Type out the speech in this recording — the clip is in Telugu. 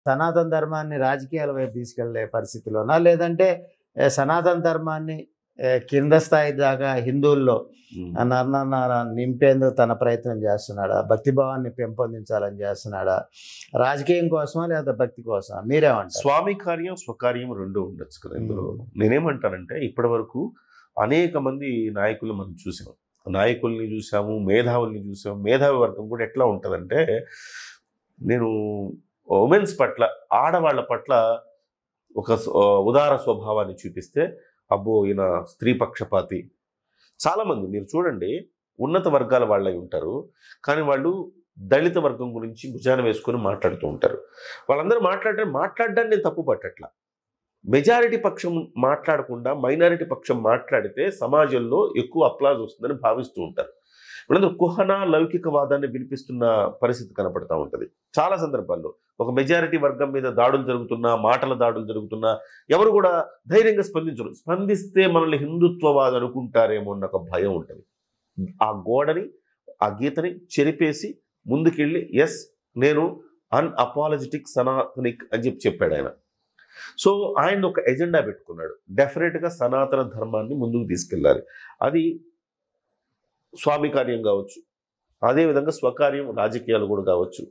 సనాతన ధర్మాన్ని రాజకీయాల వైపు తీసుకెళ్లే పరిస్థితిలోనా? లేదంటే సనాతన ధర్మాన్ని కింద స్థాయి దాకా హిందువుల్లో నర నింపేందుకు తన ప్రయత్నం చేస్తున్నాడా? భక్తి భావాన్ని పెంపొందించాలని చేస్తున్నాడా? రాజకీయం కోసమా లేదా భక్తి కోసమా? మీరేమంటారు? స్వామి కార్యం స్వకార్యం రెండు ఉండొచ్చు కదా ఇందులో. నేనేమంటానంటే ఇప్పటి వరకు అనేక మంది నాయకులు మనం చూసాం, నాయకుల్ని చూసాము, మేధావుల్ని చూసాము. మేధావి వర్గం కూడా ఎట్లా ఉంటుందంటే, నేను ఉమెన్స్ పట్ల, ఆడవాళ్ళ పట్ల ఒక ఉదార స్వభావాన్ని చూపిస్తే అబ్బో ఈయన స్త్రీ పక్షపాతి. చాలామంది మీరు చూడండి, ఉన్నత వర్గాల వాళ్ళై ఉంటారు, కానీ వాళ్ళు దళిత వర్గం గురించి భుజాన వేసుకొని మాట్లాడుతూ ఉంటారు. వాళ్ళందరూ మాట్లాడడాన్ని నేను తప్పు పట్టట్లా. మెజారిటీ పక్షం మాట్లాడకుండా మైనారిటీ పక్షం మాట్లాడితే సమాజంలో ఎక్కువ అప్లాజ్ వస్తుందని భావిస్తూ ఉంటారు. వీళ్ళందరూ కుహన లౌకికవాదాన్ని వినిపిస్తున్న పరిస్థితి కనపడతా ఉంటుంది చాలా సందర్భాల్లో. ఒక మెజారిటీ వర్గం మీద దాడులు జరుగుతున్నా, మాటల దాడులు జరుగుతున్నా ఎవరు కూడా ధైర్యంగా స్పందించరు. స్పందిస్తే మనల్ని హిందుత్వవాది అనుకుంటారేమో అన్న ఒక భయం ఉంటుంది. ఆ గోడని, ఆ గీతని చెరిపేసి ముందుకెళ్ళి ఎస్ నేను అన్అపాలజెటిక్ సనాతనిక్ అని చెప్పాడు ఆయన. సో ఆయన ఒక ఎజెండా పెట్టుకున్నాడు, డెఫినెట్గా సనాతన ధర్మాన్ని ముందుకు తీసుకెళ్ళాలి. అది స్వామి కార్యం కావచ్చు, అదేవిధంగా స్వకార్యం రాజకీయాలు కూడా కావచ్చు.